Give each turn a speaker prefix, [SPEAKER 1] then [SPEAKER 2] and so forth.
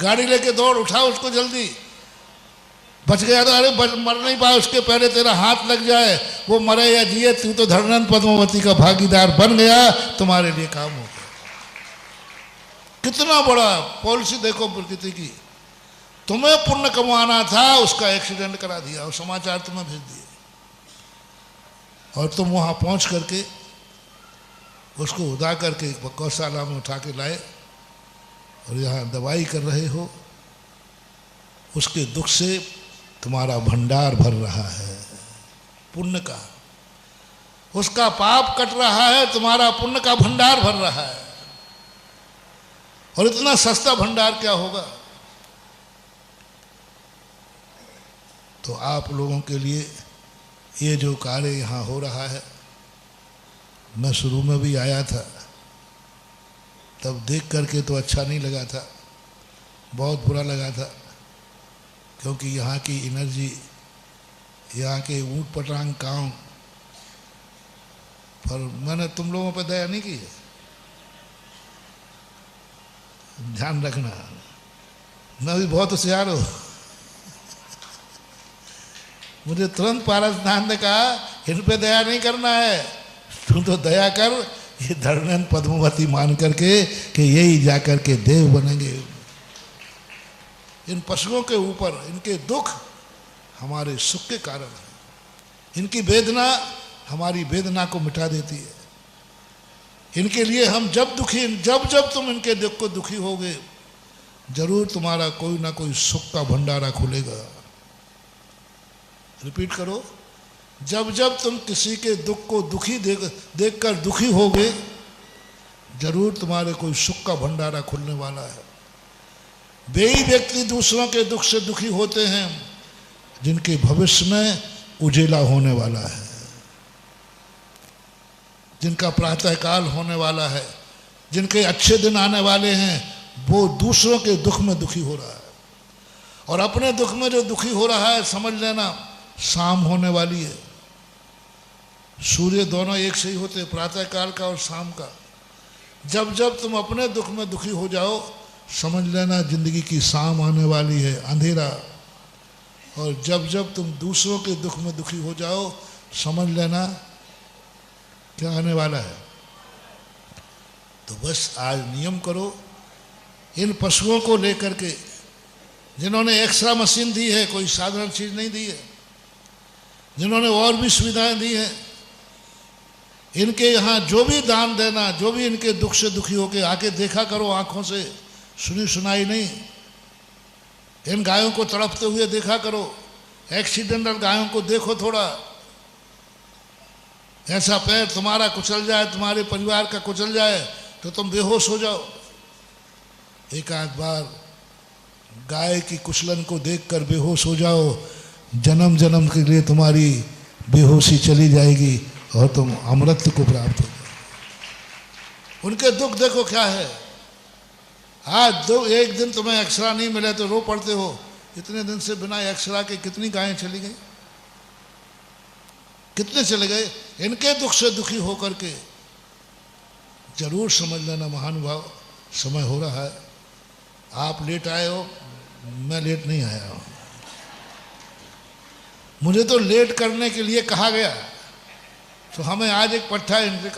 [SPEAKER 1] गाड़ी लेके दौड़, उठा उसको जल्दी। बच गया तो अरे मर नहीं पाया, उसके पहले तेरा हाथ लग जाए, वो मरे या जिए, तू तो धरणन पद्मावती का भागीदार बन गया, तुम्हारे लिए काम हो गया। कितना बड़ा पॉलिसी देखो प्रकृति की। तुम्हें पुण्य कमाना था, उसका एक्सीडेंट करा दिया और समाचार तुम्हें भेज दिए, और तुम वहां पहुंच करके उसको उदा करके गौशाला में उठा के लाए और यहाँ दवाई कर रहे हो। उसके दुख से तुम्हारा भंडार भर रहा है पुण्य का, उसका पाप कट रहा है, तुम्हारा पुण्य का भंडार भर रहा है। और इतना सस्ता भंडार क्या होगा। तो आप लोगों के लिए ये जो कार्य यहाँ हो रहा है, मैं शुरू में भी आया था, तब देख करके तो अच्छा नहीं लगा था, बहुत बुरा लगा था, क्योंकि यहाँ की एनर्जी, यहाँ के ऊँट पटांग काम, पर मैंने तुम लोगों पर दया नहीं की है, ध्यान रखना। मैं भी बहुत होशियार हूँ, मुझे तुरंत पारसनाथ ने कहा इन पे दया नहीं करना है, तू तो दया कर ये धरणन पद्मावती मान करके कि यही जाकर के देव बनेंगे। इन पशुओं के ऊपर इनके दुख हमारे सुख के कारण है, इनकी वेदना हमारी वेदना को मिटा देती है। इनके लिए हम जब दुखी, जब जब तुम इनके दुख को दुखी होगे, जरूर तुम्हारा कोई ना कोई सुख का भंडारा खुलेगा। रिपीट करो, जब जब तुम किसी के दुख को दुखी देख कर दुखी होगे, जरूर तुम्हारे कोई सुख का भंडारा खुलने वाला है। वे ही व्यक्ति दूसरों के दुख से दुखी होते हैं जिनके भविष्य में उजेला होने वाला है, जिनका प्रातःकाल होने वाला है, जिनके अच्छे दिन आने वाले हैं, वो दूसरों के दुख में दुखी हो रहा है। और अपने दुख में जो दुखी हो रहा है, समझ लेना शाम होने वाली है। सूर्य दोनों एक से ही होते, प्रातःकाल का और शाम का। जब जब तुम अपने दुख में दुखी हो जाओ, समझ लेना जिंदगी की शाम आने वाली है, अंधेरा। और जब जब तुम दूसरों के दुख में दुखी हो जाओ, समझ लेना क्या आने वाला है। तो बस आज नियम करो, इन पशुओं को लेकर के, जिन्होंने एक्सरा मशीन दी है, कोई साधारण चीज नहीं दी है, जिन्होंने और भी सुविधाएं दी हैं, इनके यहाँ जो भी दान देना, जो भी इनके दुख से दुखी होके आके देखा करो, आंखों से, सुनी सुनाई नहीं। इन गायों को तड़पते हुए देखा करो, एक्सीडेंटल गायों को देखो थोड़ा। ऐसा पैर तुम्हारा कुचल जाए, तुम्हारे परिवार का कुचल जाए, तो तुम बेहोश हो जाओ। एक आध बार गाय की कुचलन को देखकर बेहोश हो जाओ, जन्म जन्म के लिए तुम्हारी बेहोशी चली जाएगी और तुम अमृत को प्राप्त हो जाओ। उनके दुख देखो क्या है। आज एक दिन तुम्हें एक्सरा नहीं मिले तो रो पड़ते हो, इतने दिन से बिना एक्सरा के कितनी गायें चली गई, कितने चले गए। इनके दुख से दुखी होकर के जरूर समझ लेना महानुभाव, समय हो रहा है। आप लेट आए हो, मैं लेट नहीं आया हूं। मुझे तो लेट करने के लिए कहा गया, तो हमें आज एक पट्टा इनसे